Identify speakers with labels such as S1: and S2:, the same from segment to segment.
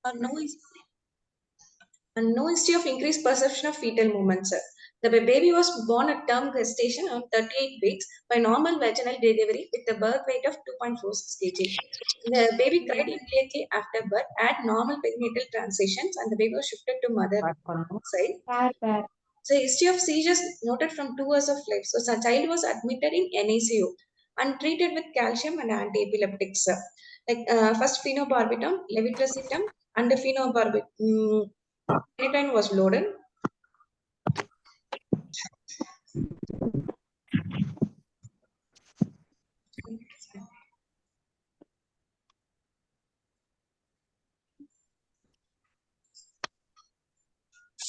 S1: No, and no history of increased perception of fetal movements. The baby was born at term gestation on 38 weeks by normal vaginal delivery with a birth weight of 2.46 kg. The baby cried immediately after birth, had normal perinatal transitions, and the baby was shifted to mother side. So, history of seizures noted from 2 years of life. So, the child was admitted in NICU and treated with calcium and anti-epileptics. First phenobarbital, levetiracetam, and the phenobarbital was loaded.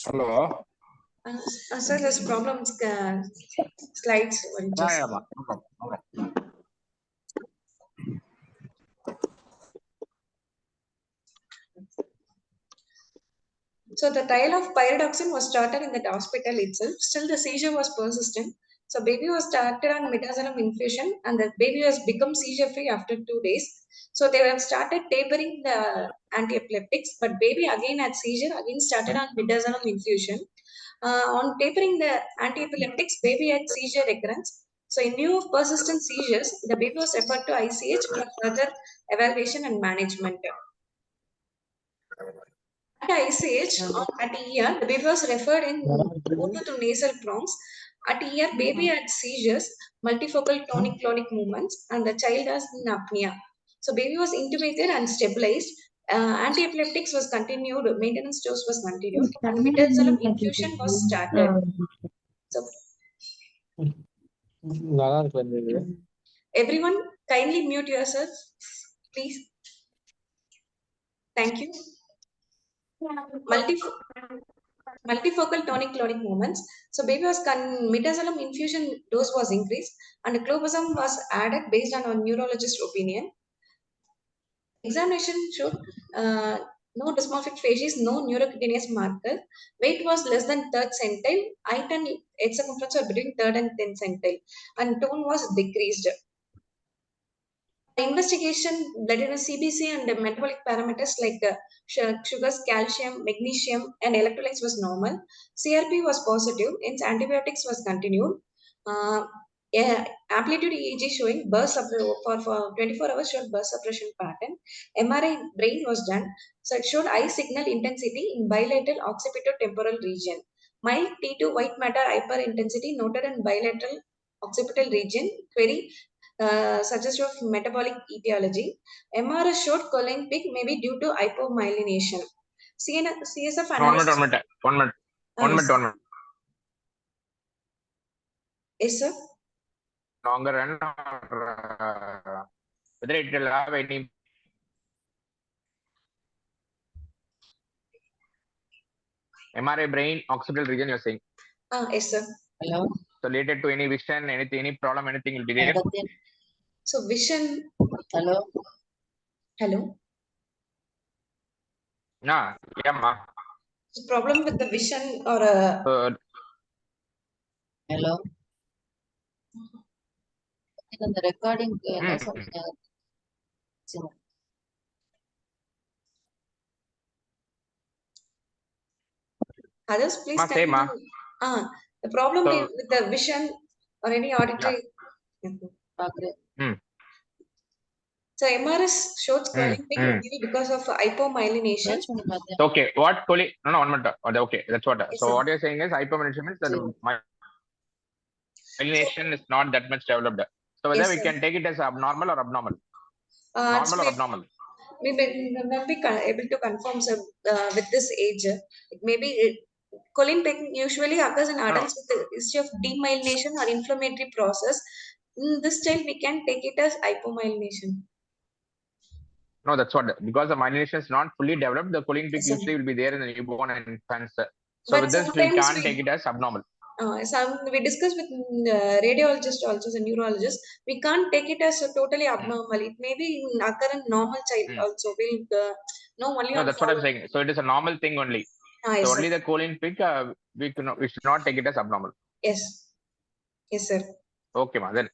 S2: Hello.
S1: Sir, there's problems. Slides. So the trial of pyridoxine was started in the hospital itself. Still, the seizure was persistent. So baby was started on midazolam infusion, and the baby has become seizure free after 2 days. So they have started tapering the anti-epileptics, but baby again had seizure. Again started on midazolam infusion. On tapering the anti-epileptics, baby had seizure recurrence. So in view of persistent seizures, the baby was referred to ICH for further evaluation and management. At ICH at ER, the baby was referred in to nasal prongs. At ER, baby had seizures, multifocal tonic-clonic movements, and the child has apnea. So baby was intubated and stabilized. Anti-epileptics was continued, maintenance dose was continued, and midazolam infusion was started. So everyone, kindly mute yourselves, please. Thank you. Multifocal tonic-clonic movements. So baby was midazolam infusion dose was increased and clobazam was added based on our neurologist opinion. Examination showed no dysmorphic facies, no neurocutaneous marker. Weight was less than third centile. Height and head circumference were between third and 10th centile, and tone was decreased. Investigation led in a CBC and the metabolic parameters like sugars, calcium, magnesium, and electrolytes was normal. CRP was positive, hence antibiotics was continued. Amplitude EEG showing burst for 24 hours showed burst suppression pattern. MRI brain was done, so it showed high signal intensity in bilateral occipitotemporal region. Mild T2 white matter hyperintensity noted in bilateral occipital region. Query suggestive of metabolic etiology. MRS showed choline peak may be due to hypomyelination. CSF analysis.
S2: One minute.
S1: Yes, sir.
S2: Longer run whether it will have any MRI brain occipital region you're saying?
S1: Yes, sir.
S3: Hello.
S2: So related to any vision, any problem, anything will delay.
S1: So vision.
S3: Hello.
S1: Hello.
S2: Yeah, ma.
S1: So problem with the vision or
S3: Hello. In the recording.
S1: Others, please
S2: say, ma.
S1: The problem with the vision or any auditory.
S3: Yeah.
S1: So MRS showed swelling because of hypomyelination.
S2: Okay, what choline? No, 1 minute. Okay, that's what.
S1: Yes,
S2: so
S1: sir.
S2: what you're saying is hypomyelination means that myelination is not that much developed. So whether we can take it as abnormal or abnormal? Normal or abnormal?
S1: We may not be able to confirm, sir, with this age. It may be choline peak usually occurs in adults with the history of demyelination or inflammatory process. In this child, we can take it as hypomyelination.
S2: No, that's what. Because the myelination is not fully developed, the choline peak usually will be there in the newborn and infants. So
S1: but
S2: with this, we can't take it as abnormal.
S1: We discussed with radiologist also, the neurologist. We can't take it as a totally abnormal. It may be occur in normal child also. We'll know only.
S2: No, that's what I'm saying. So it is a normal thing only.
S1: Yes,
S2: so only the choline peak, we should not take it as abnormal.
S1: Yes. Yes, sir.
S2: Okay, ma. Then.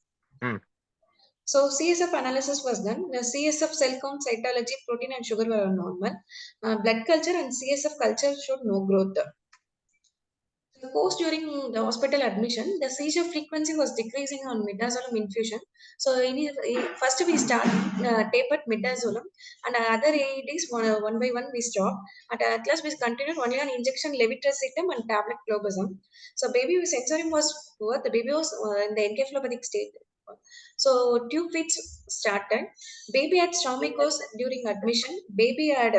S1: So CSF analysis was done. The CSF cell count, cytology, protein and sugar were normal. Blood culture and CSF culture showed no growth. The course during the hospital admission, the seizure frequency was decreasing on midazolam infusion. So first we start tapered midazolam and other AEDs one by one we stopped. At last we continued only on injection levetiracetam and tablet clobazam. So baby sensorium was poor. The baby was in the encephalopathic state. So tube feeds started. Baby had stomachos during admission. Baby had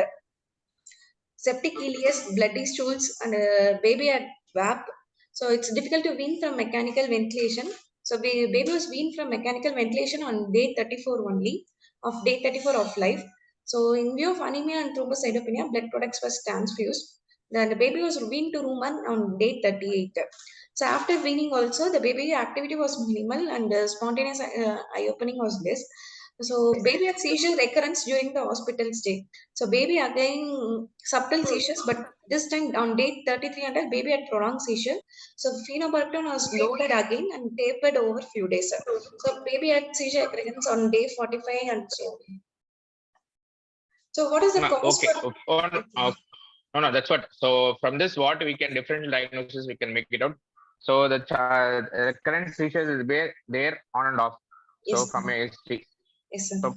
S1: septic ileus, bloody stools, and baby had VAP. So it's difficult to wean from mechanical ventilation. So baby was weaned from mechanical ventilation on day 34 only, of day 34 of life. So in view of anemia and thrombocytopenia, blood products was transfused. Then the baby was weaned to room 1 on day 38. So after weaning also, the baby activity was minimal and spontaneous eye opening was less. So baby had seizure recurrence during the hospital stay. So baby again subtle seizures, but this time on day 33 and baby had prolonged seizure. So phenobarbital was loaded again and tapered over few days. So baby had seizure recurrence on day 45 and so. So what is the cause
S2: okay.
S1: for?
S2: Okay. Oh, no, no, that's what. So from this, what we can differential diagnosis, we can make it out. So the current seizures is there on and off. So
S1: Yes,
S2: from a history.
S1: yes, sir.
S2: So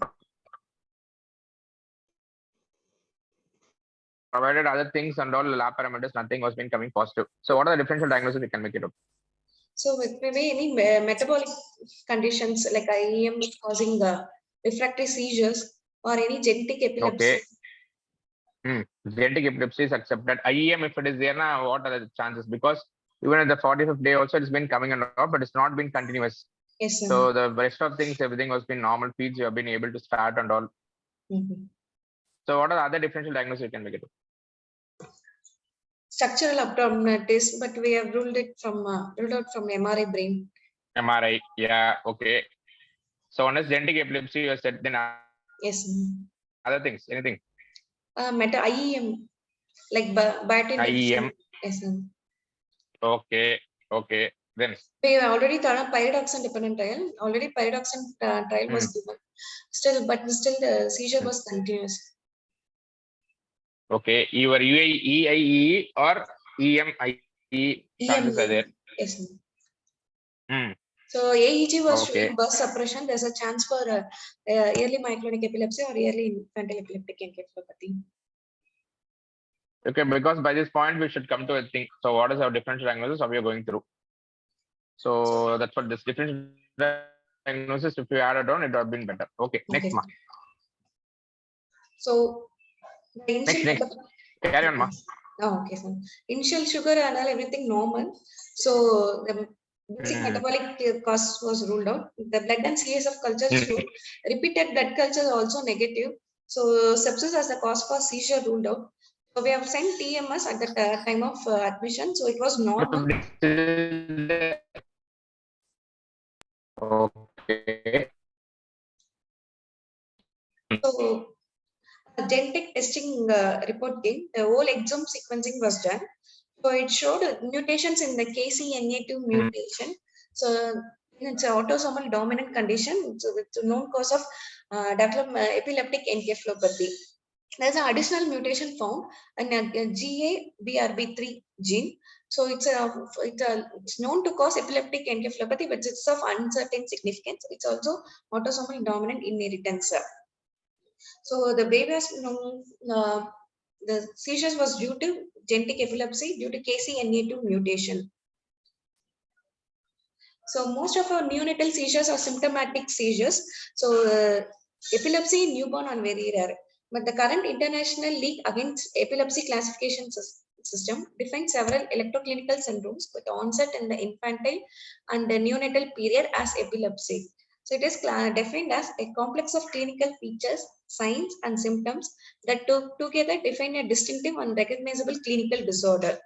S2: provided other things and all lab parameters, nothing was been coming positive. So what are the differential diagnosis we can make it out?
S1: So it may be any metabolic conditions like IEM causing refractory seizures or any genetic epilepsy.
S2: Okay. Genetic epilepsy is accepted. IEM, if it is there, now what are the chances? Because even at the 45th day also it's been coming and off, but it's not been continuous.
S1: Yes, sir.
S2: So the rest of things, everything was been normal feeds, you have been able to start and all. So what are the other differential diagnoses you can make it?
S1: Structural abnormalities, but we have ruled out from MRI brain.
S2: MRI, yeah, okay. So one is genetic epilepsy, you said, then
S1: Yes.
S2: other things, anything?
S1: Meta IEM, like
S2: IEM.
S1: Yes, sir.
S2: Okay. Then
S1: We have already done a pyridoxine dependent trial. Already pyridoxine trial was given. Still the seizure was continuous.
S2: Okay, your EIE or EMIE chances are there.
S1: Yes. So AEG was
S2: Okay.
S1: showing burst suppression. There's a chance for early myoclonic epilepsy or early infantile epileptic encephalopathy.
S2: Okay, because by this point we should come to a thing. So what is our differential diagnosis of we are going through? So that's what this differential diagnosis, if you add it on, it would have been better. Okay, next ma.
S1: So the initial
S2: next. Carry on, ma.
S1: Oh, okay, sir. Initial sugar and all everything normal. So the basic metabolic cause was ruled out. The blood and CSF culture showed. Repeated blood culture also negative. So sepsis as the cause for seizure ruled out. So we have sent TMS at the time of admission. So it was normal.
S2: Okay.
S1: So genetic testing report came. The whole exome sequencing was done. So it showed mutations in the KCNA2 mutation. So it's an autosomal dominant condition. So it's a known cause of epileptic encephalopathy. There's an additional mutation found in a GABRB3 gene. So it's known to cause epileptic encephalopathy, but it's of uncertain significance. It's also autosomal dominant inheritance. So the baby was the seizures was due to genetic epilepsy due to KCNA2 mutation. So most of our neonatal seizures are symptomatic seizures. So epilepsy in newborn are very rare. But the current International League Against Epilepsy Classification System defines several electroclinical syndromes with onset in the infantile and the neonatal period as epilepsy. So it is defined as a complex of clinical features, signs, and symptoms that together define a distinctive and recognizable clinical disorder.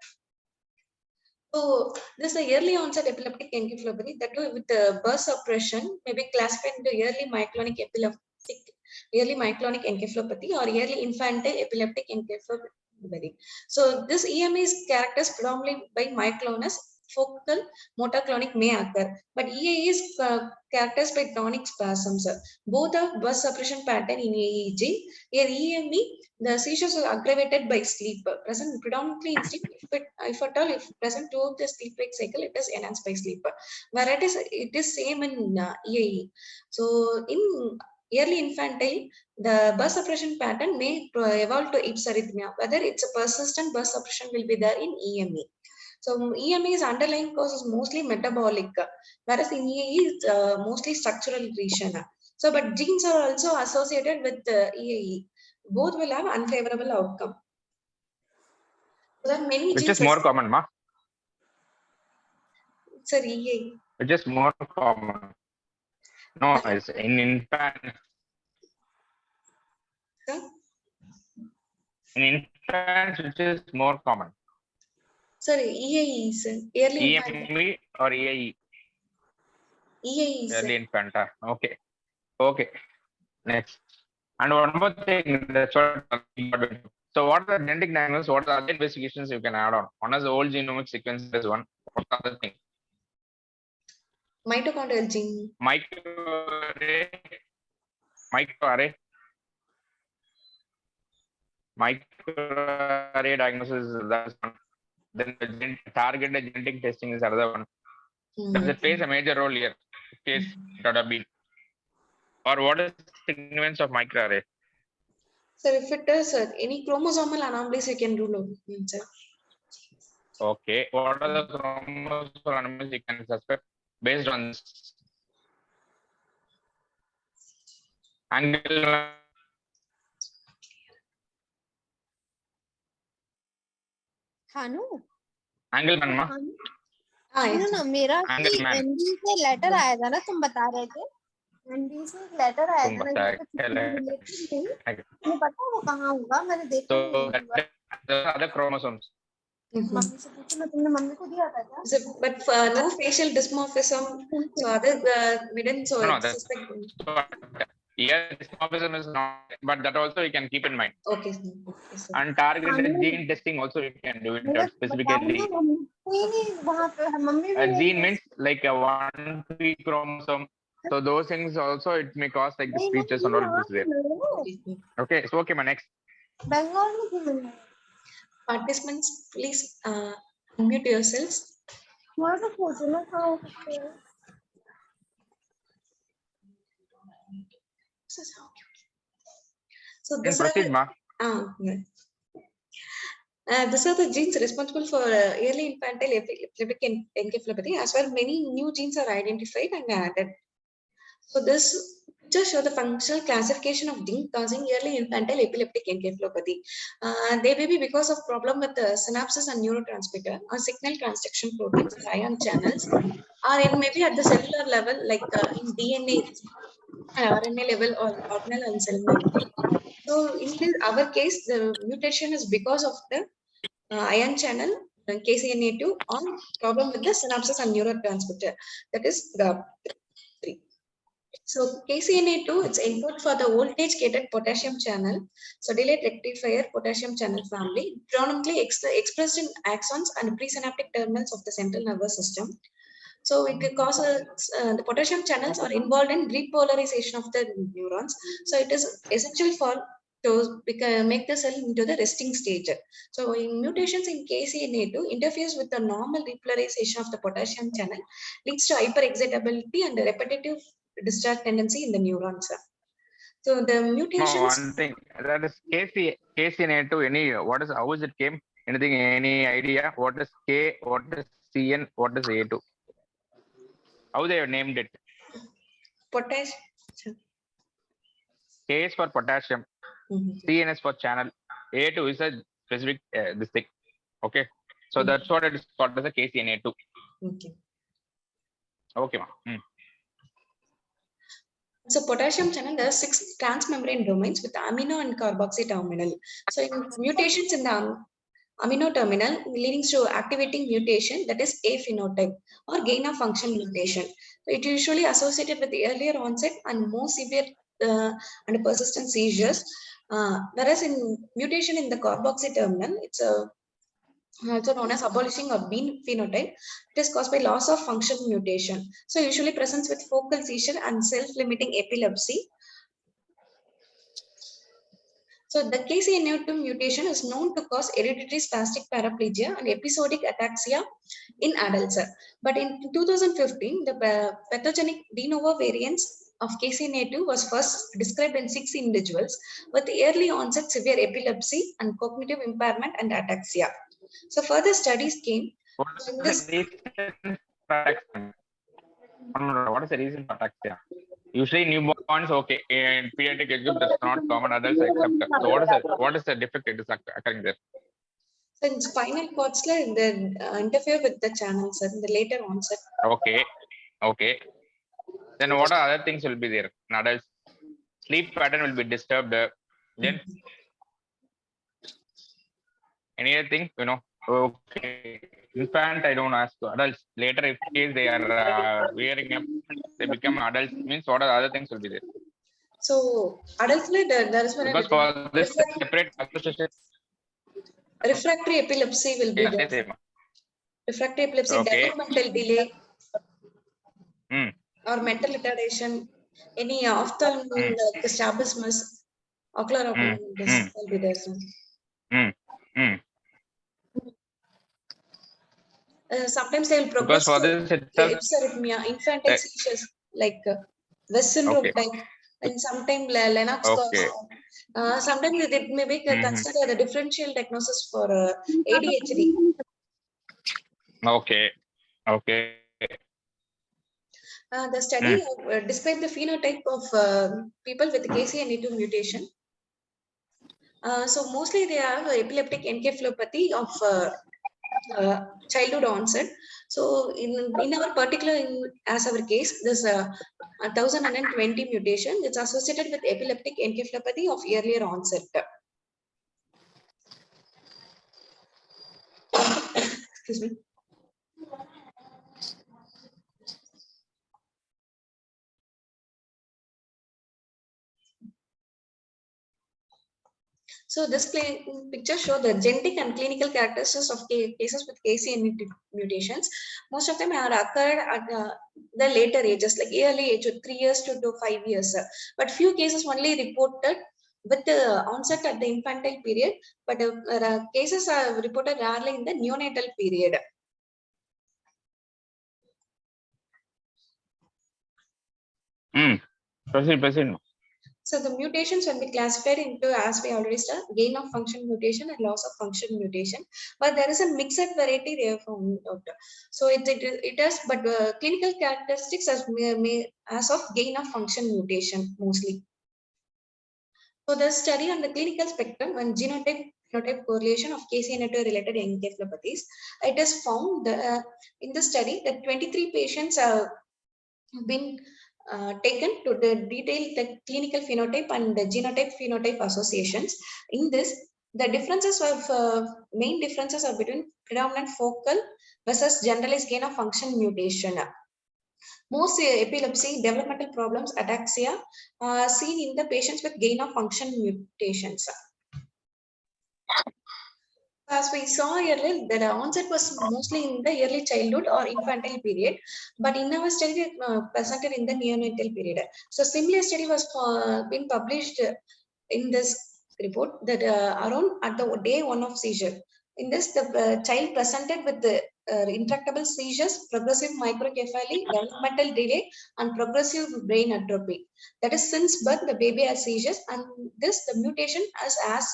S1: So this is a early onset epileptic encephalopathy that with the burst suppression may be classified into early myoclonic encephalopathy or early infantile epileptic encephalopathy. So this EM is characterized predominantly by myoclonus focal motor clonic may occur, but EAE is characterized by tonic spasms. Both are burst suppression pattern in EEG. In EME, the seizures are aggravated by sleep, present predominantly in sleep. If at all, if present throughout the sleep-wake cycle, it is enhanced by sleep. Whereas it is same in EAE. So in early infantile, the burst suppression pattern may evolve to hypsarrhythmia. Whether it's a persistent burst suppression will be there in EME. So EME's underlying cause is mostly metabolic, whereas in EAE it's mostly structural lesion. So, but genes are also associated with EAE. Both will have unfavorable outcome. There are many
S2: Which
S1: genes.
S2: is more common, ma?
S1: Sir, EAE.
S2: Which is more common? No, it's in infants.
S1: Sir?
S2: In infants, which is more common?
S1: Sorry, EAE, sir. Early infant.
S2: EME or EAE?
S1: EAE, sir.
S2: Early infant. Okay. Okay. Next. And one more thing. That's what. So, what are the genetic diagnosis? What are the other investigations you can add on? One is the whole genomic sequence. Is one. What are the thing?
S1: Mitochondrial gene.
S2: Microarray diagnosis is that one. Then the targeted genetic testing is another one. Does it plays a major role here? Case it would have been. Or what is the significance of microarray?
S1: Sir, if it is any chromosomal anomalies, you can rule out, sir.
S2: Okay. What are the chromosomal anomalies you can suspect based on this? Angle.
S4: खानू
S2: Angle man.
S4: सुनो ना मेरा
S2: Angle man.
S4: ND से letter आया था ना तुम बता रहे थे एनडी से एक लेटर आया
S2: तुम
S4: था
S2: बताए
S4: तुम्हें पता है वो कहाँ होगा मैंने देखा
S2: So
S4: नहीं है।
S2: the other chromosomes.
S4: मम्मी से पूछो ना तुमने मम्मी को दिया था क्या?
S1: So, but for no facial dysmorphism, so other we didn't so
S2: No,
S1: suspect.
S2: Yeah, dysmorphism is not, but that also you can keep in mind.
S1: Okay, sir. Okay, sir.
S2: And targeted gene testing also you can do it specifically. A gene means like a 1P chromosome. So those things also it may cause like the features and all this way. Okay, so okay, my next.
S1: Participants, please unmute yourselves. So this
S2: Proceed, ma.
S1: These are the genes responsible for early infantile epileptic encephalopathy. As well, many new genes are identified and added. So this just show the functional classification of gene causing early infantile epileptic encephalopathy. They may be because of problem with the synapses and neurotransmitter or signal transduction proteins or ion channels, or it may be at the cellular level like in DNA, RNA level or organelle and cell membrane. So in our case, the mutation is because of the ion channel KCNA2 or problem with the synapses and neurotransmitter, that is GAP3. So KCNA2, it's encoded for the voltage gated potassium channel. So delayed rectifier potassium channel family, predominantly expressed in axons and presynaptic terminals of the central nervous system. So it causes the potassium channels are involved in repolarization of the neurons. So it is essential for to make the cell into the resting stage. So in mutations in KCNA2 interferes with the normal repolarization of the potassium channel, leads to hyperexcitability and repetitive discharge tendency in the neurons. So the mutations.
S2: No, one thing that is KCNA2. Any what is how is it came? Anything? Any idea? What is K? What is CN? What is A2? How they have named it?
S1: Potassium.
S2: K is for potassium. CN is for channel. A2 is a specific this thing. Okay. So that's what it is called as a KCNA2.
S1: Okay.
S2: Okay, ma.
S1: So potassium channel, there are 6 transmembrane domains with amino and carboxy terminal. So in mutations in the amino terminal leading to activating mutation, that is A phenotype or gain of function mutation. It usually associated with the earlier onset and more severe and persistent seizures. Whereas in mutation in the carboxy terminal, it's a also known as abolishing or Bean phenotype. It is caused by loss of function mutation. So usually presents with focal seizure and self-limiting epilepsy. So the KCNA2 mutation is known to cause hereditary spastic paraplegia and episodic ataxia in adults. But in 2015, the pathogenic de novo variants of KCNA2 was first described in 6 individuals with early onset severe epilepsy and cognitive impairment and ataxia. So further studies came.
S2: What
S1: In
S2: is
S1: this,
S2: the reason for ataxia? What is the reason for ataxia? Usually newborns, okay, in pediatric age group, that's not common, adults accept. So what is the defect it is occurring there?
S1: so in spinal cords, they interfere with the channels in the later onset.
S2: Okay, okay. Then what are other things will be there in adults? Sleep pattern will be disturbed. Then any other thing, okay. Infant, I don't ask. Adults later, if case they are wearing up, they become adults. Means what are other things will be there?
S1: So adults, there is one
S2: Because for this separate association,
S1: refractory epilepsy will be there.
S2: same.
S1: Refractory epilepsy,
S2: Okay.
S1: developmental delay, or mental retardation, any ophthalmic strabismus, ocular oculitis will be there. Sometimes they will progress
S2: Because for this itself,
S1: ipsarrhythmia, infantile seizures like West syndrome type, and sometimes Lennox
S2: okay.
S1: cause. Sometimes it may be considered a differential diagnosis for ADHD.
S2: Okay. Okay.
S1: The study described the phenotype of people with KCNA2 mutation. So mostly they have epileptic encephalopathy of childhood onset. So in our particular, as our case, there's a 1020 mutation. It's associated with epileptic encephalopathy of earlier onset. Excuse me. So this picture shows the genetic and clinical characteristics of cases with KCNA2 mutations. Most of them are occurred at the later ages, like early age, 3 years to 5 years. But few cases only reported with the onset at the infantile period, but cases are reported rarely in the neonatal period.
S2: Proceed.
S1: So the mutations can be classified into, as we already said, gain of function mutation and loss of function mutation. But there is a mixed variety they have found out. So it has, but clinical characteristics as of gain of function mutation mostly. So the study on the clinical spectrum and genotype phenotype correlation of KCNA2 related encephalopathies, it is found that, in the study that 23 patients have been taken to detail the clinical phenotype and the genotype phenotype associations. In this, the differences of main differences are between predominant focal versus generalized gain of function mutation. Most epilepsy, developmental problems, ataxia seen in the patients with gain of function mutations. As we saw earlier, the onset was mostly in the early childhood or infantile period, but in our study presented in the neonatal period. So similar study was been published in this report that around at the day 1 of seizure. In this, the child presented with the intractable seizures, progressive microcephaly, developmental delay, and progressive brain atrophy. That is, since birth, the baby has seizures, and this the mutation as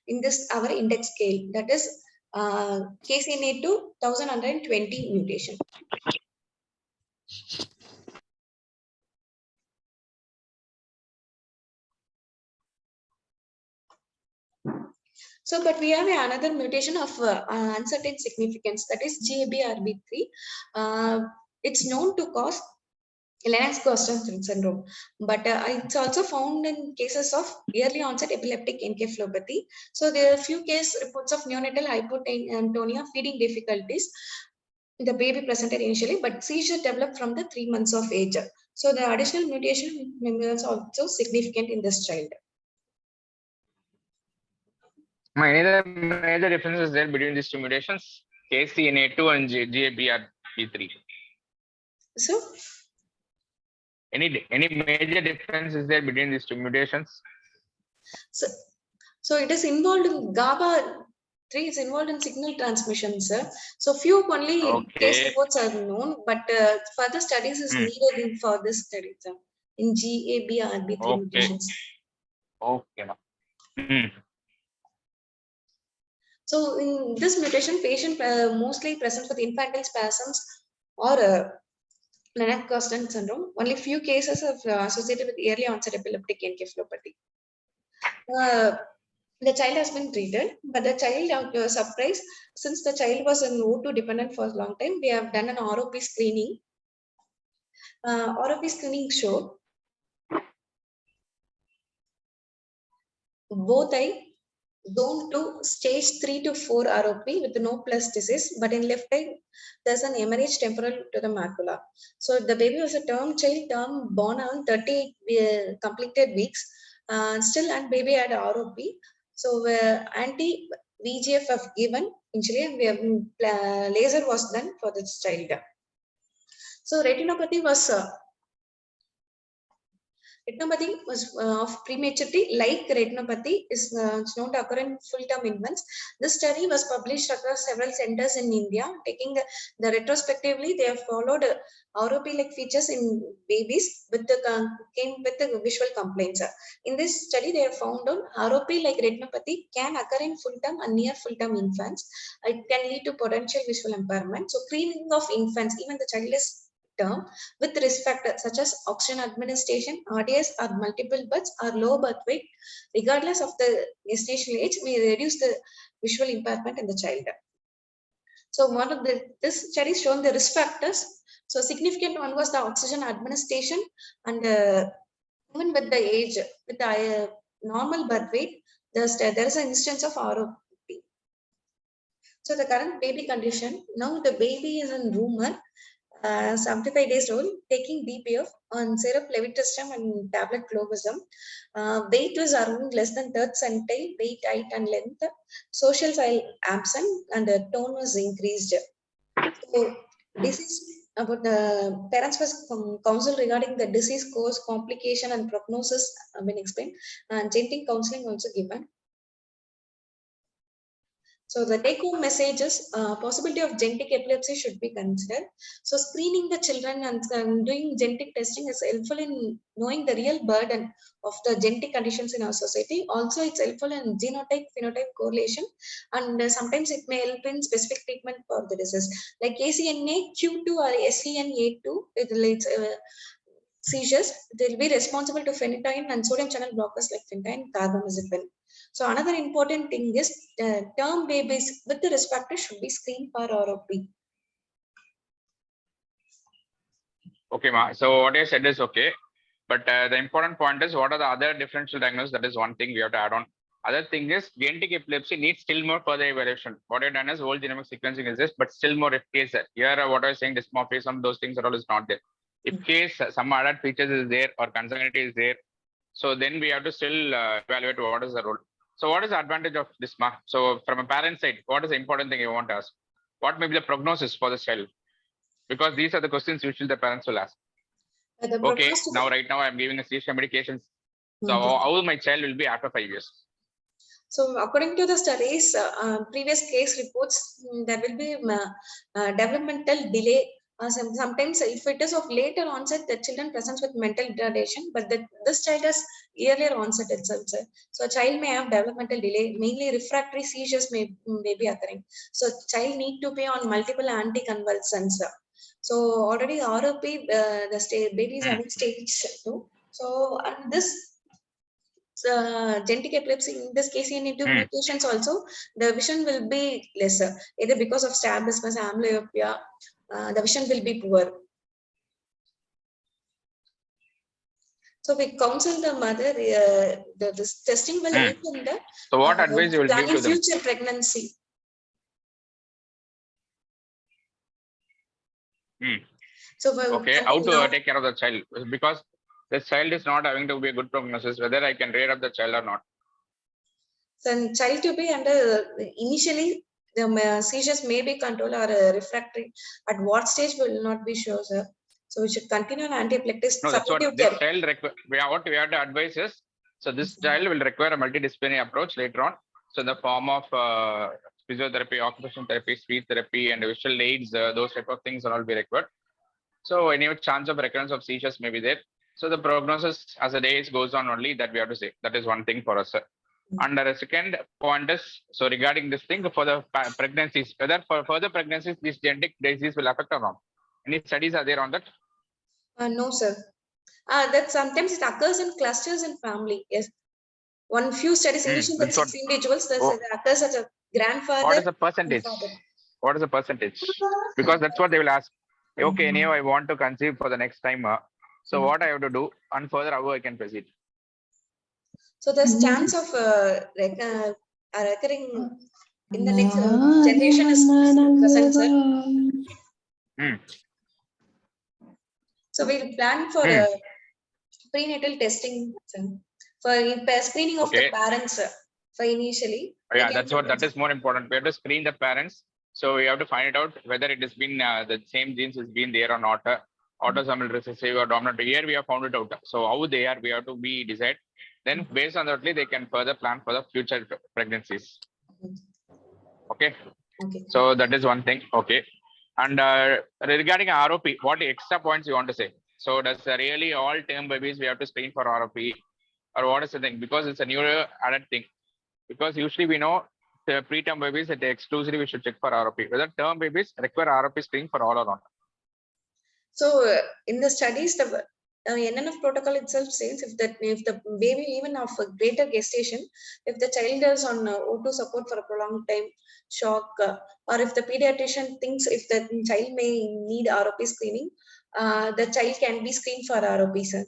S1: in this our index scale, that is KCNA2 1120 mutation. So, but we have another mutation of uncertain significance, that is GABRB3. It's known to cause Lennox-Gastaut syndrome, but it's also found in cases of early onset epileptic encephalopathy. So there are few case reports of neonatal hypotonia, feeding difficulties. The baby presented initially, but seizure developed from the 3 months of age. So the additional mutation is also significant in this child.
S2: Any other major differences there between these two mutations? KCNA2 and GABRB3.
S1: So,
S2: Any major difference is there between these two mutations?
S1: so it is involved in GABA3 is involved in signal transmission, sir. So few only case reports are known, but further studies is needed for this study, sir, in GABRB3 mutations.
S2: Okay.
S1: So in this mutation, patient mostly present with infantile spasms or Lennox-Gastaut syndrome. Only few cases are associated with early onset epileptic encephalopathy. The child has been treated, but the child was surprised since the child was in O2 dependent for a long time. We have done an ROP screening. ROP screening showed both eye zone to stage 3 to 4 ROP with no plus disease, but in left eye there's an hemorrhage temporal to the macula. So the baby was a term child, born on 30 completed weeks, still and baby had ROP. So anti VGF have given initially, and we have laser was done for this child. So retinopathy was of prematurity, like retinopathy, is known to occur in full-term infants. This study was published across several centers in India. Taking the retrospectively, they have followed ROP-like features in babies with came with the visual complaints. In this study, they have found out ROP-like retinopathy can occur in full-term and near full-term infants. It can lead to potential visual impairment. So, screening of infants, even the child is term with risk factors such as oxygen administration, RDS, or multiple births, or low birth weight, regardless of the gestational age, may reduce the visual impairment in the child. So one of this study shown the risk factors. So significant one was the oxygen administration, and even with the age, with the normal birth weight, there is an instance of ROP. So the current baby condition, now the baby is in rumor, 75 days old, taking DPF on syrup levetiracetam and tablet clobazam. Weight was around less than third centile, weight, height, and length. Social style absent, and the tone was increased. So, disease about the parents was counsel regarding the disease course, complication, and prognosis have been explained, and genetic counseling also given. So the take-home message is possibility of genetic epilepsy should be considered. So screening the children and doing genetic testing is helpful in knowing the real burden of the genetic conditions in our society. Also, it's helpful in genotype-phenotype correlation, and sometimes it may help in specific treatment for the disease. Like KCNA-Q2 or SCNA2, it's seizures, they'll be responsible to phenytoin and sodium channel blockers like phenytoin, carbamazepine. So another important thing is term babies with the risk factor should be screened for ROP.
S2: Okay, Ma. So what I said is okay. But the important point is what are the other differential diagnoses? That is one thing we have to add on. Other thing is genetic epilepsy needs still more further evaluation. What I've done is whole genomic sequencing is this, but still more if case here what I was saying, dysmorphia, some of those things are all is not there. If case some other features is there or consanguinity is there, so then we have to still evaluate what is the role. So what is the advantage of this? So from a parent side, what is the important thing you want to ask? What may be the prognosis for the child? Because these are the questions usually the parents will ask. Okay, now right now I'm giving a seizure medications. So how my child will be after 5 years?
S1: So according to the studies, previous case reports, there will be developmental delay. Sometimes if it is of later onset, the children presents with mental retardation, but this child has earlier onset itself. So a child may have developmental delay, mainly refractory seizures may be occurring. So child need to be on multiple anticonvulsants. So already ROP, the baby is having stage 2. So and this genetic epilepsy, in this case, in into mutations also, the vision will be lesser, either because of strabismus, amblyopia, the vision will be poor. So we counsel the mother, this testing will help in the
S2: so what advice you will give to them?
S1: Future pregnancy. So
S2: okay, how to take care of the child? Because the child is not having to be a good prognosis, whether I can rear up the child or not.
S1: So child to be under initially the seizures may be controlled or refractory. At what stage will not be sure, sir. So we should continue on antiepileptic
S2: No, that's what
S1: supportive
S2: this
S1: care.
S2: child what we have to advise is, so this child will require a multidisciplinary approach later on. So in the form of physiotherapy, occupational therapy, speech therapy, and visual aids, those type of things are all be required. So any chance of recurrence of seizures may be there. So the prognosis as the days goes on only, that we have to say. That is one thing for us, sir. And the second point is, so regarding this thing for the pregnancies, whether for further pregnancies this genetic disease will affect or not. Any studies are there on that?
S1: No, sir. That sometimes it occurs in clusters in family. Yes. One few studies initially that
S2: That's what-
S1: 6 individuals that occurs as a grandfather.
S2: What is the percentage?
S1: and father.
S2: What is the percentage? Because that's what they will ask. Okay, now I want to conceive for the next time. So what I have to do, and further how I can proceed?
S1: So there's chance of recurring in the next generation is present, sir. So we'll plan for prenatal testing, sir, for screening of the parents, for initially.
S2: Yeah, that's what, that is more important. We have to screen the parents. So we have to find out whether it has been the same genes has been there or not. Autosomal recessive or dominant. Here we have found it out. So how they are, we have to be decide. Then based on that, they can further plan for the future pregnancies. Okay. So that is one thing. Okay. And regarding ROP, what extra points you want to say? So does really all term babies we have to screen for ROP, or what is the thing? Because it's a neuro added thing. Because usually we know the preterm babies that exclusively we should check for ROP. Whether term babies require ROP screening for all or not.
S1: So in the studies, the NNF protocol itself says if the baby even of a greater gestation, if the child is on O2 support for a prolonged time, shock, or if the pediatrician thinks if the child may need ROP screening, the child can be screened for ROP, sir.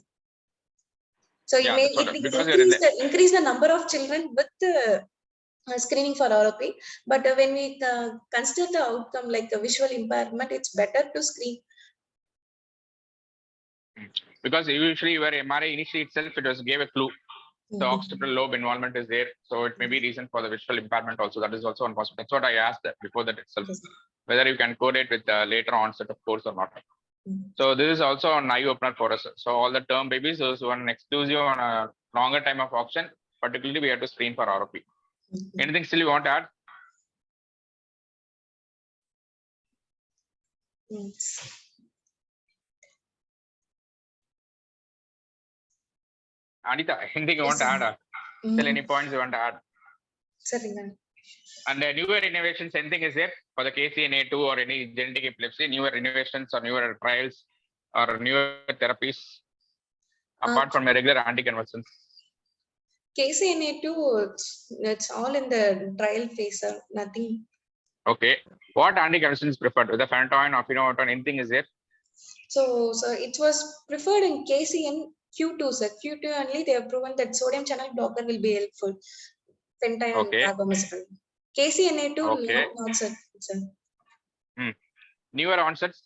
S1: So
S2: Yeah,
S1: it increase the number of children with screening for ROP. But when we consider the outcome like a visual impairment, it's better to screen.
S2: Because usually your MRI initially itself, it was gave a clue. The occipital lobe involvement is there. So it may be reason for the visual impairment also. That is also one possible. That's what I asked before that itself. Whether you can correlate with later onset of course or not. So this is also an eye opener for us. So all the term babies, those who are exclusive on a longer time of auction, particularly we have to screen for ROP. Anything still you want to add? Anitha, anything you want to add? Still any points you want to add? And the newer innovations, anything is there for the KCNA2 or any genetic epilepsy, newer innovations or newer trials or newer therapies apart from the regular anticonvulsants?
S1: KCNA2, it's all in the trial phase, sir. Nothing.
S2: Okay. What anticonvulsants preferred? The phenytoin or phenometon, anything is there?
S1: So it was preferred in KCNQ2, sir. Q2 only they have proven that sodium channel blocker will be helpful. Phenytoin and carbamazepine. KCNA2, not sir.
S2: Newer onsets,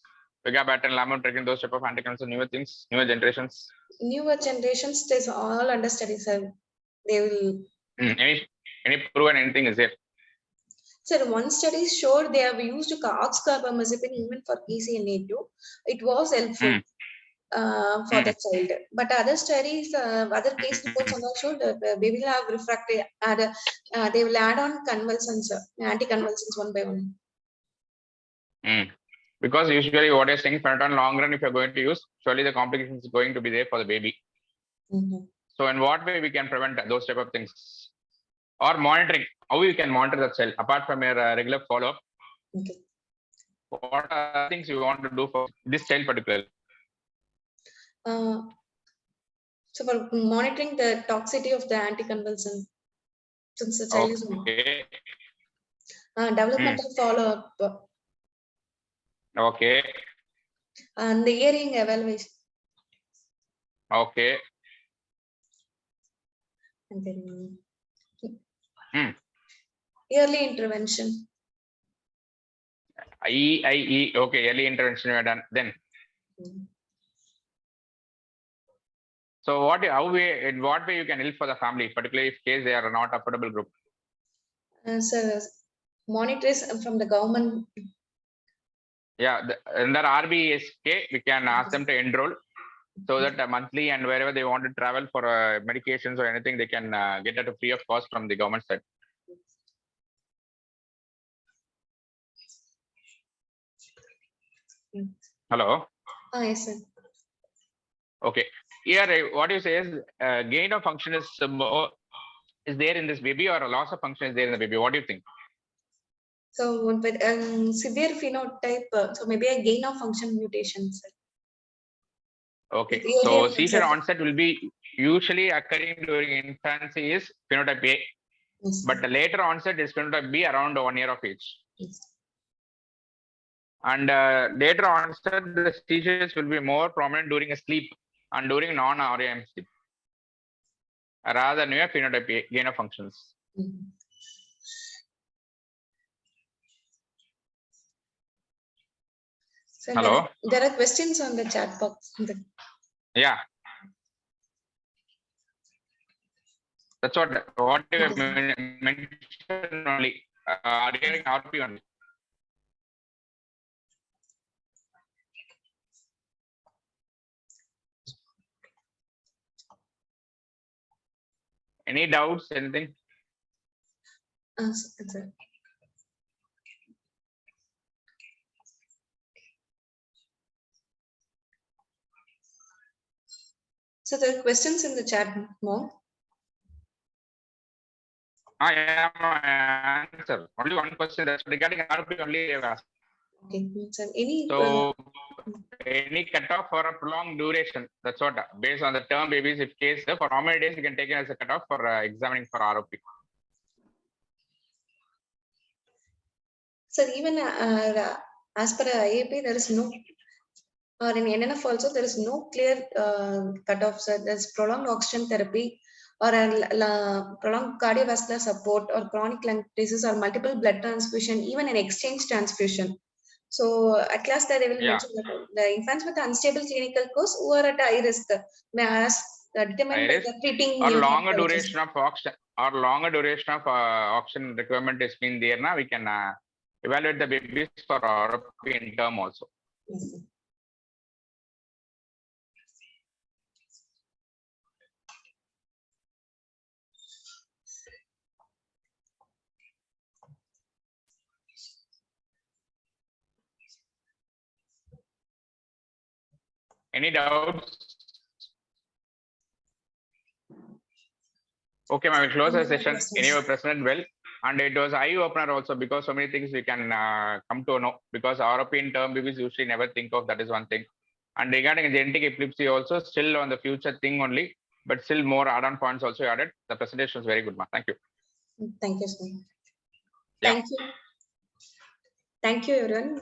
S2: Vigabatrin, Lamotrigine, those type of anticonvulsants, newer things, newer generations.
S1: Newer generations, there's all under study, sir. They will.
S2: Any proven anything is there?
S1: Sir, one study showed they have used oxcarbamazepine even for KCNA2. It was helpful for the child. But other studies, other case reports also showed that they will have refractory. They will add on convulsants, anticonvulsants one by one.
S2: Because usually what you're saying, phenytoin long run, if you're going to use, surely the complications is going to be there for the baby. So in what way we can prevent those type of things? Or monitoring, how we can monitor the child apart from your regular follow-up? What are things you want to do for this child particularly?
S1: So for monitoring the toxicity of the anticonvulsant, since the child is developmental follow-up.
S2: Okay.
S1: And the hearing evaluation.
S2: Okay.
S1: And then early intervention.
S2: EIE, okay, early intervention we are done then. So in what way you can help for the family, particularly if case they are not affordable group?
S1: Sir, monitors from the government.
S2: Yeah, under RBSK, we can ask them to enroll so that monthly and wherever they want to travel for medications or anything, they can get at a free of cost from the government side. Hello.
S1: Yes, sir.
S2: Okay. Here, what you say is gain of function is there in this baby, or a loss of function is there in the baby. What do you think?
S1: So with severe phenotype, so maybe a gain of function mutation, sir.
S2: Okay.
S1: With
S2: So
S1: earlier
S2: seizure
S1: onset.
S2: onset will be usually occurring during infancy is phenotype A,
S1: Yes,
S2: but the later onset is phenotype B around 1 year of age.
S1: yes.
S2: And later onset, the seizures will be more prominent during a sleep and during non-REM sleep, rather than a phenotype A, gain of functions.
S1: Mhm. So
S2: Hello.
S1: there are questions on the chat box.
S2: Yeah. That's what you have mentioned only. Regarding RP only. Any doubts? Anything?
S1: Sir. So there are questions in the chat more.
S2: I am answer. Only one question. That's regarding RP only. I've asked.
S1: Okay. So any
S2: So any cutoff for a prolonged duration. That's what based on the term babies. If case for how many days you can take it as a cutoff for examining for ROP.
S1: so even as per IAP, there is no, or in NNF also, there is no clear cutoff. So there's prolonged oxygen therapy or prolonged cardiovascular support or chronic lung disease or multiple blood transfusion, even an exchange transfusion. So at last they will mention that the infants with unstable clinical course who are at high risk may ask determined by the treating
S2: or longer
S1: neonatologist.
S2: duration of oxygen or longer duration of oxygen requirement is been there. Now we can evaluate the babies for ROP in term also.
S1: Yes.
S2: Any doubts? Okay, I will close the session. Anyway, presented well, and it was eye opener also because so many things we can come to know. Because ROP in term babies usually never think of, that is one thing. And regarding genetic epilepsy also still on the future thing only, but still more add-on points also added. The presentation was very good, ma. Thank you.
S1: Thank you, sir.
S2: Yeah.
S1: Thank you. Thank you, everyone.